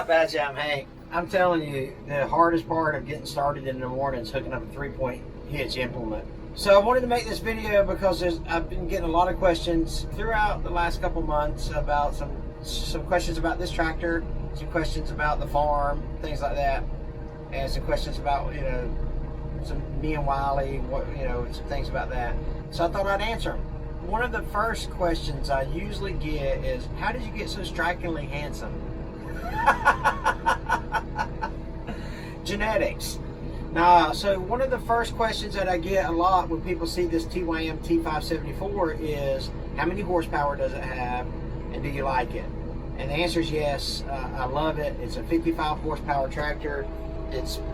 How about you? I'm Hank. I'm telling you, the hardest part of getting started in the morning is hooking up a 3-point hitch implement. So I wanted to make this video because I've been getting a lot of questions throughout the last couple months about some questions about this tractor, some questions about the farm, things like that, and some questions about, you know, me and Wiley, some things about that. So I thought I'd answer them. One of the first questions I usually get is, how did you get so strikingly handsome? Genetics. Now, so one of the first questions that I get a lot when people see this TYM T574 is, how many horsepower does it have, and do you like it? And the answer is yes. I love it. It's a 55 horsepower tractor.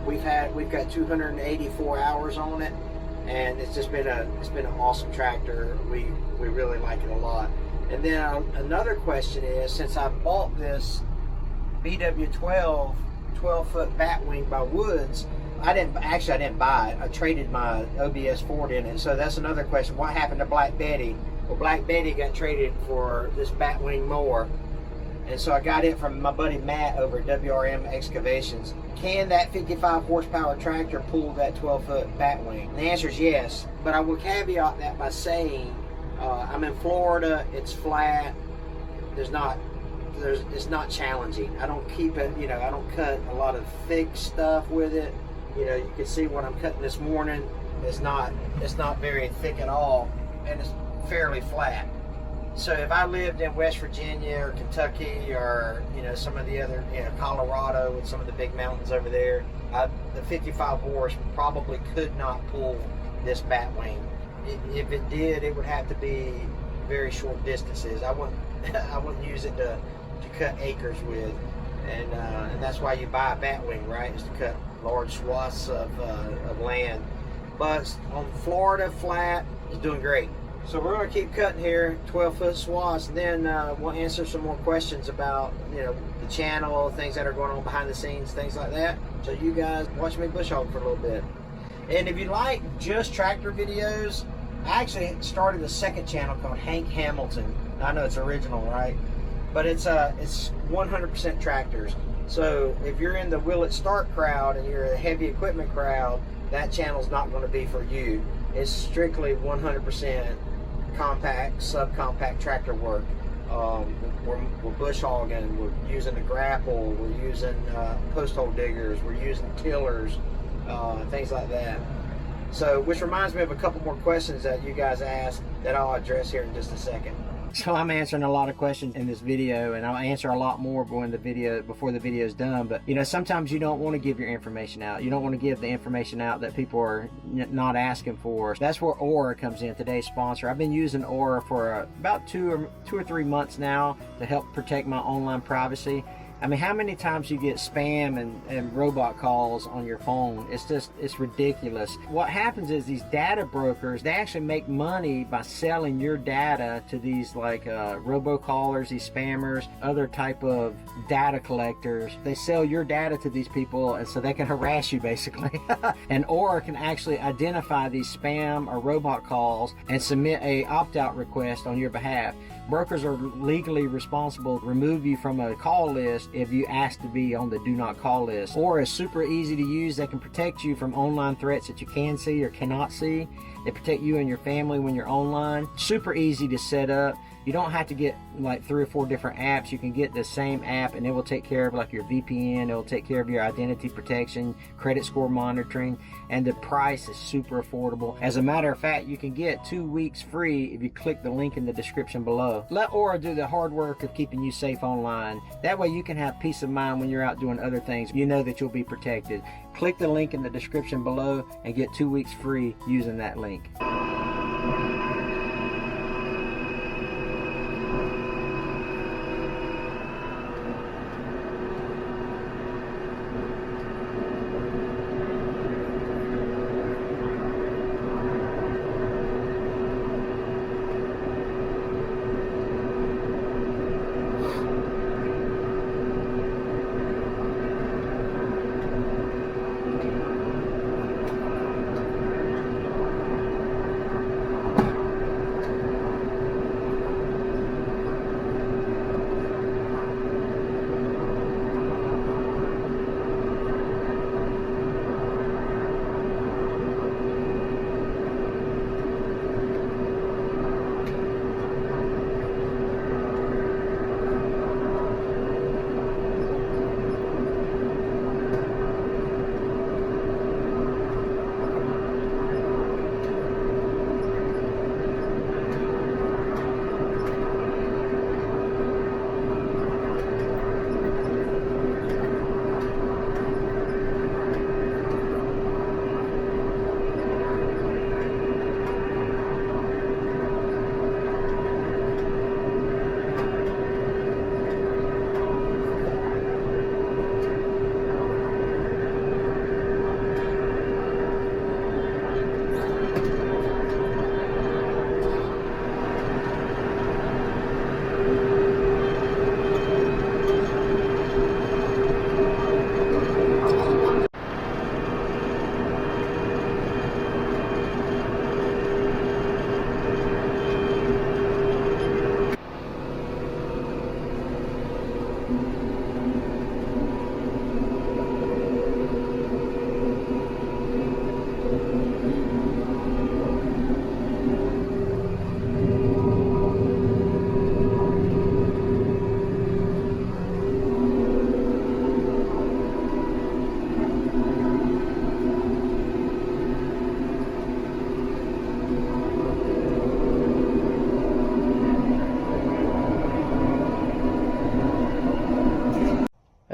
We've got 284 hours on it, and it's been an awesome tractor. We really like it a lot. And then another question is, since I bought this BW12 12-foot batwing by Woods, I didn't buy it. I traded my OBS Ford in it. So that's another question. What happened to Black Betty? Well, Black Betty got traded for this batwing mower. And so I got it from my buddy Matt over at WRM Excavations. Can that 55 horsepower tractor pull that 12-foot batwing? And the answer is yes. But I will caveat that by saying, I'm in Florida, it's flat, it's not challenging. I don't keep it, I don't cut a lot of thick stuff with it. You can see what I'm cutting this morning. It's not very thick at all, and it's fairly flat. So if I lived in West Virginia or Kentucky or some of the other, Colorado with some of the big mountains over there, the 55 horse probably could not pull this batwing. If it did, it would have to be very short distances. I wouldn't use it to cut acres with, and that's why you buy a batwing, right? Is to cut large swaths of land. But on Florida flat, it's doing great. So we're going to keep cutting here, 12-foot swaths, and then we'll answer some more questions about the channel, things that are going on behind the scenes, things like that. So you guys watch me bush hog for a little bit. And if you like just tractor videos, I actually started a second channel called Hank Hamilton. I know it's original, right? But it's 100% tractors. So if you're in the will it start crowd and you're a heavy equipment crowd, that channel's not going to be for you. It's strictly 100% compact, subcompact tractor work. We're bush hogging, we're using a grapple, we're using post hole diggers, we're using tillers, things like that. So, which reminds me of a couple more questions that you guys asked that I'll address here in just a second. So I'm answering a lot of questions in this video, and I'll answer a lot more before the video is done. But sometimes you don't want to give your information out. You don't want to give the information out that people are not asking for. That's where Aura comes in, today's sponsor. I've been using Aura for about two or 3 months now to help protect my online privacy. I mean, how many times you get spam and robot calls on your phone? It's ridiculous. What happens is these data brokers, they actually make money by selling your data to these like robocallers, these spammers, other type of data collectors. They sell your data to these people, and so they can harass you basically. And Aura can actually identify these spam or robot calls and submit a opt-out request on your behalf. Brokers are legally responsible to remove you from a call list if you ask to be on the do not call list. Or is super easy to use. They can protect you from online threats that you can see or cannot see. They protect you and your family when you're online. Super easy to set up. You don't have to get like 3 or 4 different apps. You can get the same app and it will take care of like your VPN. It will take care of your identity protection, credit score monitoring, and the price is super affordable. As a matter of fact, you can get 2 weeks free if you click the link in the description below. Let Aura do the hard work of keeping you safe online. That way you can have peace of mind when you're out doing other things. You know that you'll be protected. Click the link in the description below and get 2 weeks free using that link.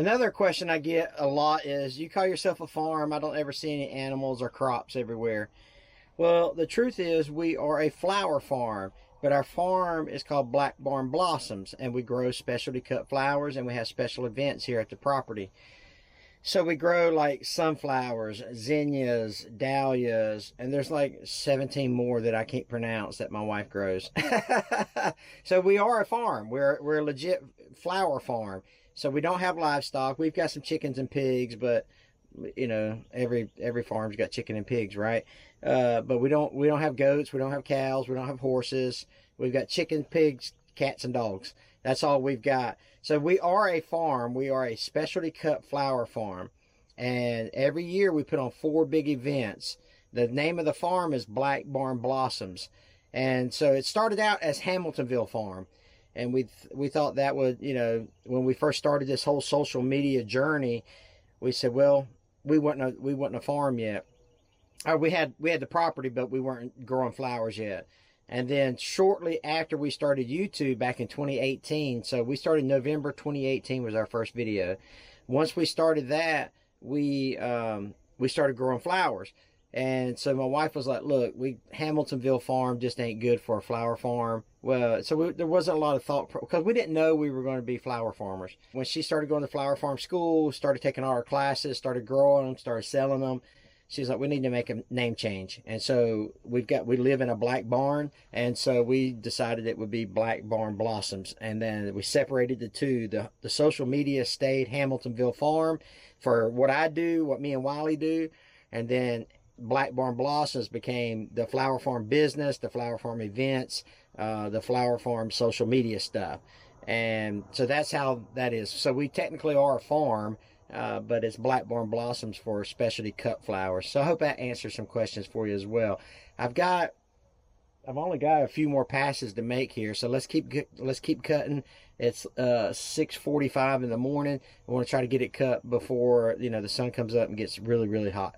Another question I get a lot is, you call yourself a farm, I don't ever see any animals or crops everywhere. Well, the truth is we are a flower farm, but our farm is called Black Barn Blossoms, and we grow specialty cut flowers, and we have special events here at the property. So we grow like sunflowers, zinnias, dahlias, and there's like 17 more that I can't pronounce that my wife grows. So we are a farm. We're a legit flower farm. So we don't have livestock. We've got some chickens and pigs, but you know, every farm's got chicken and pigs, right? But we don't have goats, we don't have cows, we don't have horses. We've got chickens, pigs, cats, and dogs. That's all we've got. So we are a farm. We are a specialty cut flower farm. And every year we put on 4 big events. The name of the farm is Black Barn Blossoms. And so it started out as Hamiltonville Farm. And we thought that would, you know, when we first started this whole social media journey, we said, well, we wasn't a farm yet. We had the property, but we weren't growing flowers yet. And then shortly after we started YouTube back in 2018, so we started November 2018 was our first video. Once we started that, we started growing flowers. And so my wife was like, look, Hamiltonville Farm just ain't good for a flower farm. Well, so there wasn't a lot of thought, because we didn't know we were going to be flower farmers. When she started going to flower farm school, started taking all our classes, started growing them, started selling them, she's like, we need to make a name change. And so we live in a black barn. And so we decided it would be Black Barn Blossoms. And then we separated the two. The social media stayed Hamiltonville Farm for what I do, what me and Wiley do. And then Black Barn Blossoms became the flower farm business, the flower farm events, the flower farm social media stuff. And so that's how that is. So we technically are a farm, but it's Black Barn Blossoms for specialty cut flowers. So I hope that answers some questions for you as well. I've only got a few more passes to make here, so let's keep cutting. It's 6:45 in the morning. I want to try to get it cut before, you know, the sun comes up and gets really, really hot.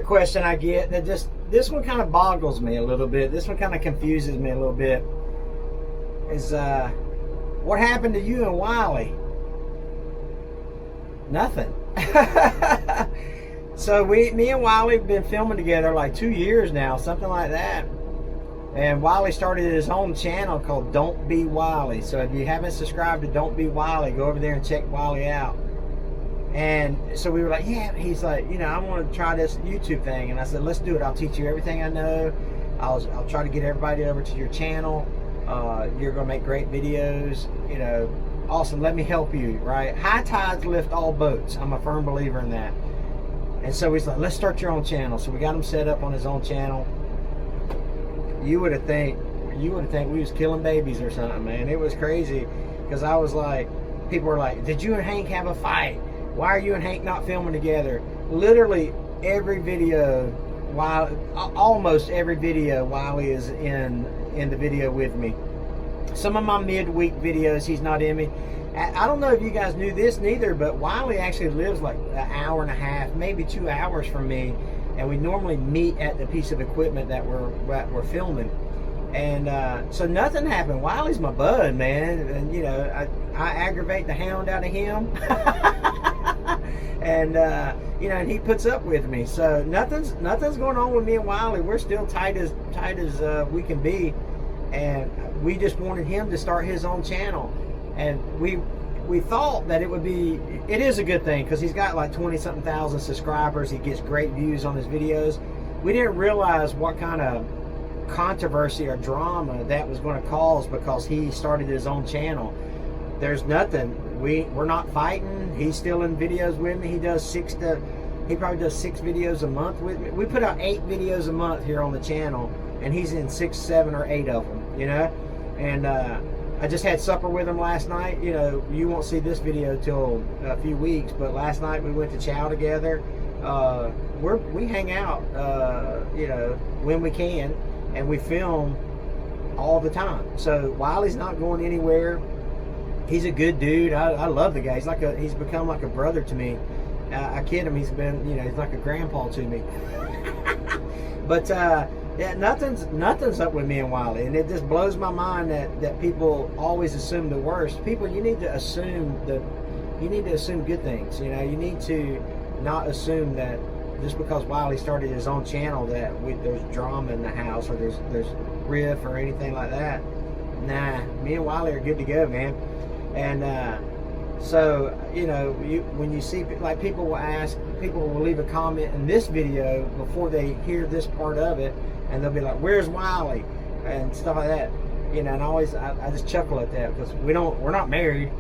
question I get that this one kind of boggles me a little bit. This one kind of confuses me a little bit. Is what happened to you and Wiley? Nothing. So me and Wiley have been filming together like 2 years now, something like that. And Wiley started his own channel called Don't Be Wiley. So if you haven't subscribed to Don't Be Wiley, go over there and check Wiley out. And so we were like, yeah, he's like, you know, I want to try this YouTube thing. And I said, let's do it. I'll teach you everything I know. I'll try to get everybody over to your channel. You're going to make great videos, you know, awesome. Let me help you, right? High tides lift all boats. I'm a firm believer in that. And so he's like, let's start your own channel. So we got him set up on his own channel. You would have think we was killing babies or something, man. It was crazy because I was like, people were like, did you and Hank have a fight? Why are you and Hank not filming together? Literally every video, almost every video, Wiley is in the video with me. Some of my midweek videos, he's not in me. I don't know if you guys knew this neither, but Wiley actually lives like an hour and a half, maybe 2 hours from me, and we normally meet at the piece of equipment that we're filming. And so nothing happened. Wiley's my bud, man, and you know, I aggravate the hound out of him. And you know, and he puts up with me. So nothing's going on with me and Wiley. We're still tight as we can be. And we just wanted him to start his own channel. And we thought that it is a good thing because he's got like 20-something thousand subscribers. He gets great views on his videos. We didn't realize what kind of controversy or drama that was going to cause because he started his own channel. There's nothing. We're not fighting. He's still in videos with me. He probably does 6 videos a month with me. We put out 8 videos a month here on the channel, and he's in 6, 7, or 8 of them, you know. And I just had supper with him last night. You know, you won't see this video till a few weeks, but last night we went to chow together. We hang out, you know, when we can, and we film all the time. So Wiley's not going anywhere. He's a good dude. I love the guy. He's become like a brother to me. I kid him. He's like a grandpa to me. But yeah, nothing's up with me and Wiley, and it just blows my mind that people always assume the worst. People, you need to assume good things. You know, you need to not assume that just because Wiley started his own channel that there's drama in the house or there's riff or anything like that. Nah, me and Wiley are good to go, man. And so, you know, when you see, like, people will leave a comment in this video before they hear this part of it, and they'll be like, where's Wiley? And stuff like that. You know, and I just chuckle at that because we're not married.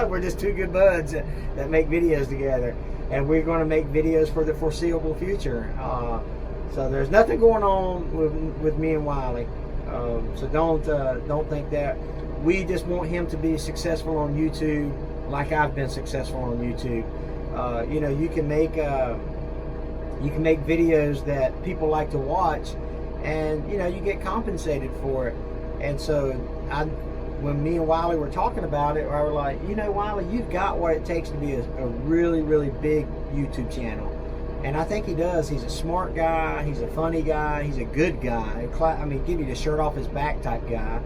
We're just 2 good buds that make videos together, and we're going to make videos for the foreseeable future. So there's nothing going on with me and Wiley. So don't think that. We just want him to be successful on YouTube, like I've been successful on YouTube. You know, you can make videos that people like to watch, and you know, you get compensated for it. And so when me and Wiley were talking about it, I was like, you know, Wiley, you've got what it takes to be a really, really big YouTube channel. And I think he does. He's a smart guy. He's a funny guy. He's a good guy. I mean, give you the shirt off his back type guy.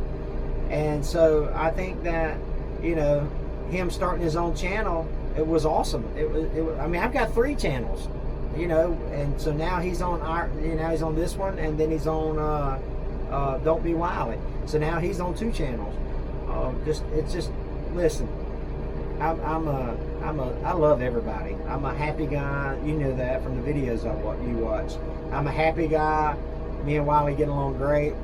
And so I think that, you know, him starting his own channel, it was awesome. It was, I mean, I've got 3 channels, you know, and so now he's on he's on this one, and then he's on Don't Be Wiley. So now he's on 2 channels. Listen, I love everybody. I'm a happy guy. You know that from the videos you watch. I'm a happy guy. Me and Wiley get along great.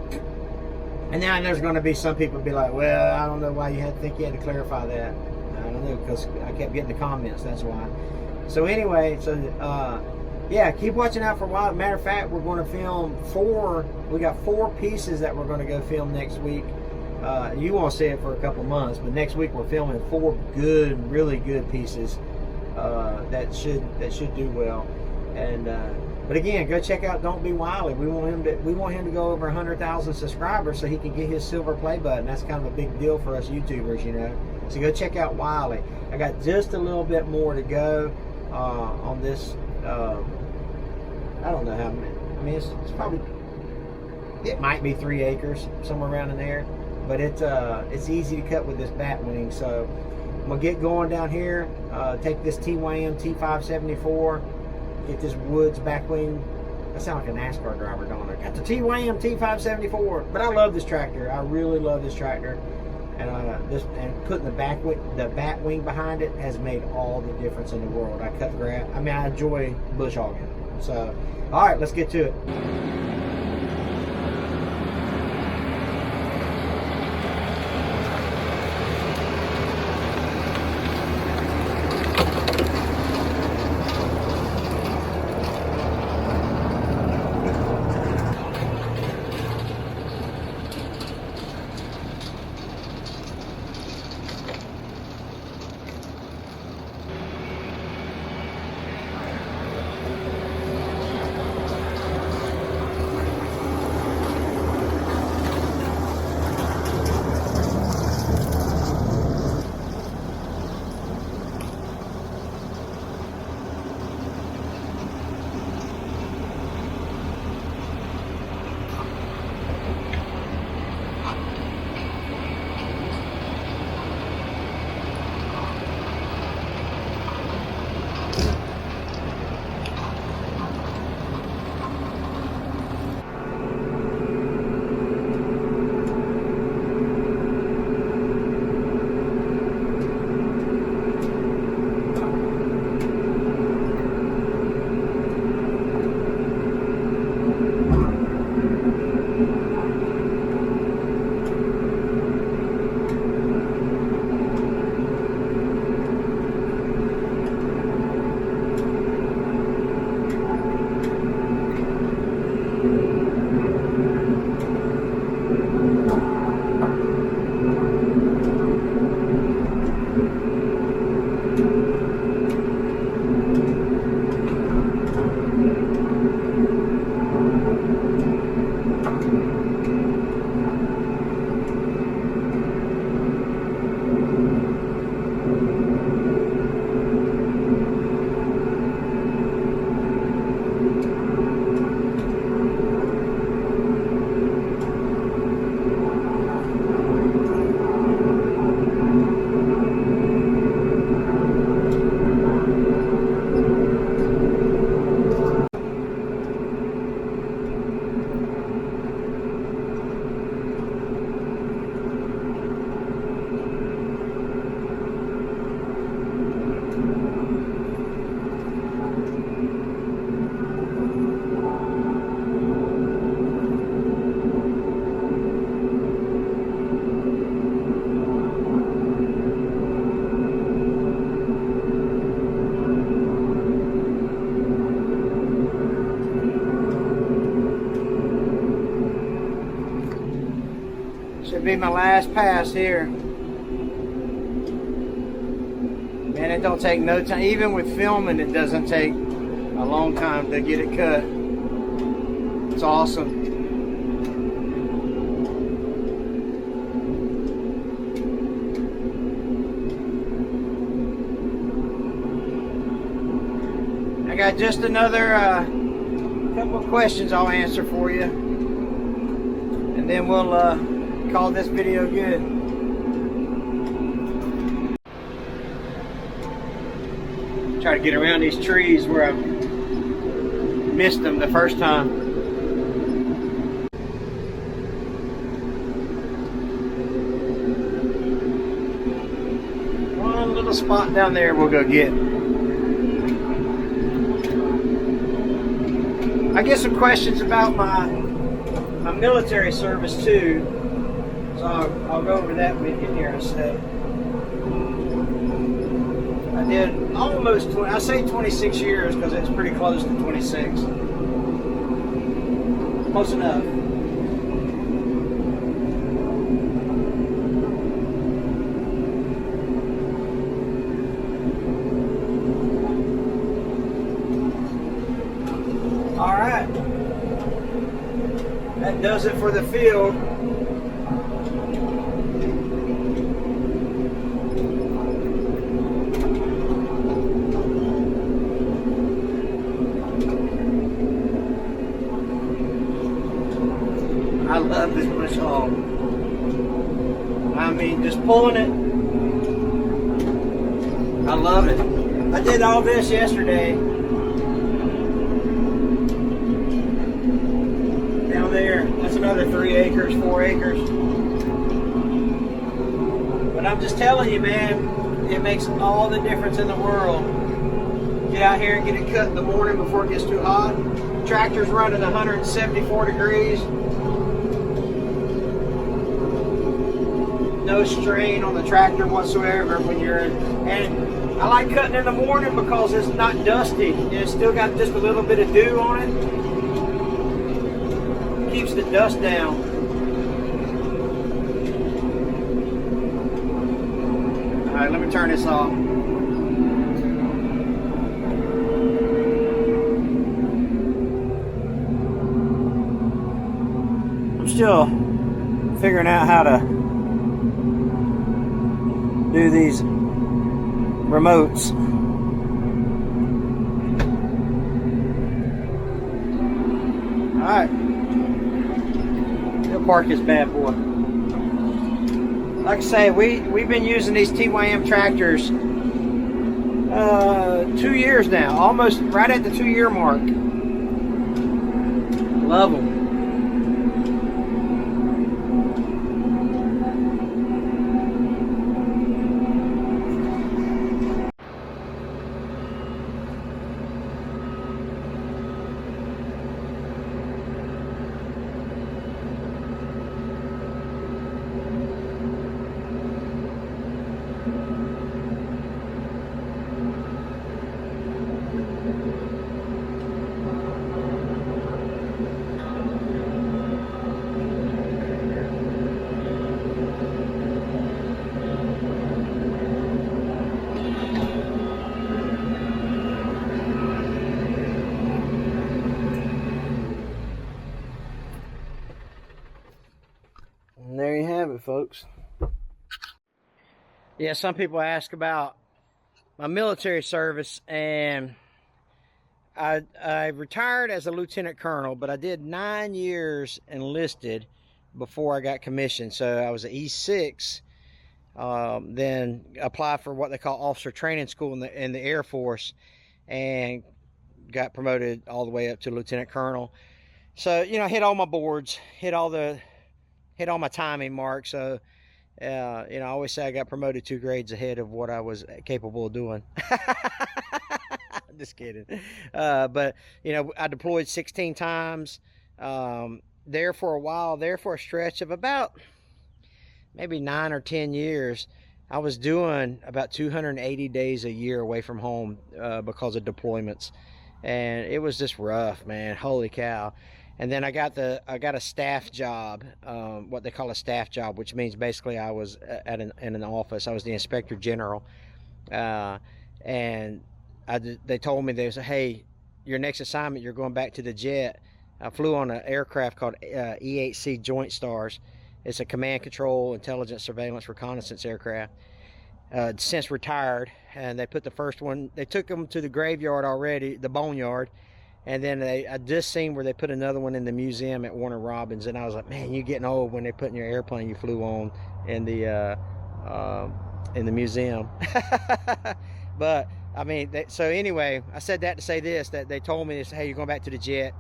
And now there's going to be some people be like, well, I don't know why you think you had to clarify that. I don't know, because I kept getting the comments, that's why. So anyway, yeah, keep watching out for a while. Matter of fact, we're going to film 4. We got 4 pieces that we're going to go film next week. You won't see it for a couple months, but next week we're filming 4 good, really good pieces that should do well. And but again, go check out Don't Be Wiley. We want him to go over 100,000 subscribers so he can get his silver play button. That's kind of a big deal for us YouTubers, you know. So go check out Wiley. I got just a little bit more to go on this I don't know how many. I mean, it's probably, it might be 3 acres, somewhere around in there. But it's easy to cut with this bat wing. So I'm gonna get going down here. Take this TYM T574. Get this Woods back wing. I sound like a NASCAR driver, don't I? Got the TYM T574. But I love this tractor. I really love this tractor. And putting the bat wing behind it has made all the difference in the world. I cut grass. I mean, I enjoy bush hogging. So, all right, let's get to it. Should be my last pass here. Man, it don't take no time. Even with filming, it doesn't take a long time to get it cut. It's awesome. I got just another couple of questions I'll answer for you, and then we'll call this video good. Try to get around these trees where I missed them the first time. One little spot down there we'll go get. I get some questions about my military service too. So I'll go over that with you here in a sec. I did almost 20, I say 26 years because it's pretty close to 26. Close enough. All right. That does it for the field. love this bush hog. I mean, just pulling it, I love it. I did all this yesterday. Down there, that's another 3 acres, 4 acres. But I'm just telling you, man, it makes all the difference in the world. Get out here and get it cut in the morning before it gets too hot. Tractor's running 174 degrees. No strain on the tractor whatsoever when you're in. And I like cutting in the morning because it's not dusty. It's still got just a little bit of dew on it. Keeps the dust down. All right, let me turn this off. I'm still figuring out how to do these remotes. All right, we'll park this bad boy. Like I say, we've been using these TYM tractors 2 years now, almost right at the 2-year mark. Love them. And there you have it, folks. Yeah, some people ask about my military service, and I retired as a lieutenant colonel, but I did 9 years enlisted before I got commissioned. So I was an E6, then applied for what they call officer training school in the Air Force, and got promoted all the way up to lieutenant colonel. So, you know, hit all my boards, hit all my timing marks. So, you know, I always say I got promoted 2 grades ahead of what I was capable of doing. Just kidding. But, you know, I deployed 16 times, there for a while, there for a stretch of about maybe 9 or 10 years. I was doing about 280 days a year away from home because of deployments. And it was just rough, man. Holy cow. And then I got a staff job, what they call a staff job, which means basically I was in an office. I was the inspector general, and they told me, they said, "Hey, your next assignment, you're going back to the jet." I flew on an aircraft called E-8C Joint Stars. It's a command, control, intelligence, surveillance, reconnaissance aircraft. Since retired, and they put the first one. They took them to the graveyard already, the boneyard. And then I just seen where they put another one in the museum at Warner Robins, and I was like, man, you're getting old when they put in your airplane you flew on in the museum. But I mean, so anyway, I said that to say this, that they told me this, hey, you're going back to the jet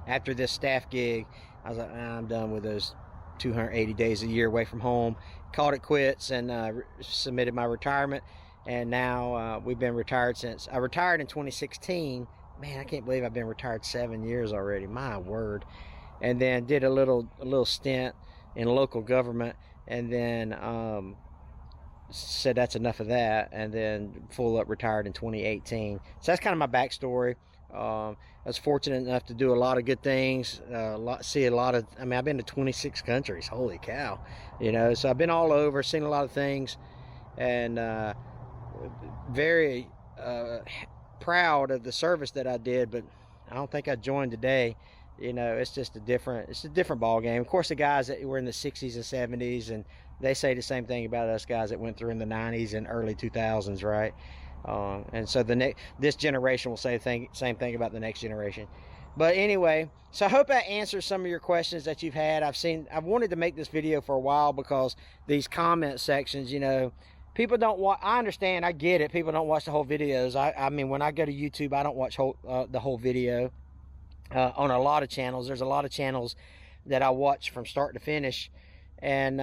after this staff gig. I was like, I'm done with those 280 days a year away from home. Called it quits and submitted my retirement. And now we've been retired since. I retired in 2016. Man, I can't believe I've been retired 7 years already. My word. And then did a little stint in local government, and then said that's enough of that, and then full up retired in 2018. So that's kind of my backstory. I was fortunate enough to do a lot of good things, see a lot of, I mean, I've been to 26 countries. Holy cow. You know, so I've been all over, seen a lot of things, and very proud of the service that I did, but I don't think I joined today. You know, it's just a different ball game. Of course, the guys that were in the 60s and 70s, and they say the same thing about us guys that went through in the 90s and early 2000s, right? And so this generation will say the same thing about the next generation. But anyway, so I hope that answers some of your questions that you've had. I've wanted to make this video for a while because these comment sections, you know, people don't watch. I understand, I get it. People don't watch the whole videos. I mean, when I go to YouTube, I don't watch the whole video on a lot of channels. There's a lot of channels that I watch from start to finish, and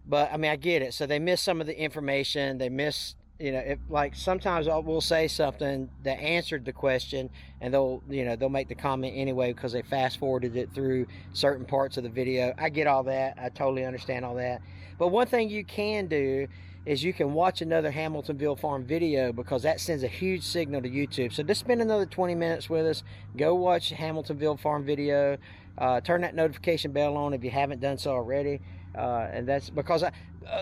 but I mean, I get it. So they miss some of the information. They miss, you know, like sometimes we'll say something that answered the question, and they'll make the comment anyway because they fast forwarded it through certain parts of the video. I get all that. I totally understand all that. But one thing you can do is you can watch another Hamiltonville Farm video, because that sends a huge signal to YouTube. So just spend another 20 minutes with us. Go watch Hamiltonville Farm video. Turn that notification bell on if you haven't done so already. And that's because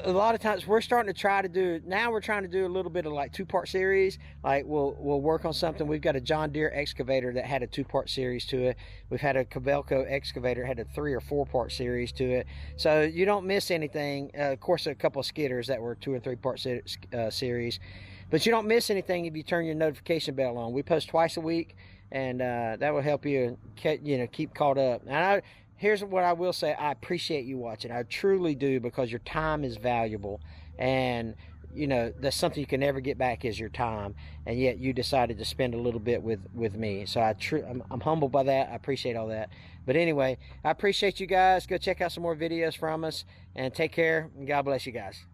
a lot of times we're starting to try to do, now we're trying to do a little bit of like 2-part series. Like we'll work on something. We've got a John Deere excavator that had a 2-part series to it. We've had a Cabelco excavator had a 3 or 4-part series to it. So you don't miss anything. Of course, a couple of skidders that were 2 and 3-part series, but you don't miss anything if you turn your notification bell on. We post twice a week, and that will help you, keep caught up. And here's what I will say. I appreciate you watching. I truly do, because your time is valuable. And, you know, that's something you can never get back, is your time. And yet you decided to spend a little bit with me. So I'm humbled by that. I appreciate all that. But anyway, I appreciate you guys. Go check out some more videos from us. And take care. And God bless you guys.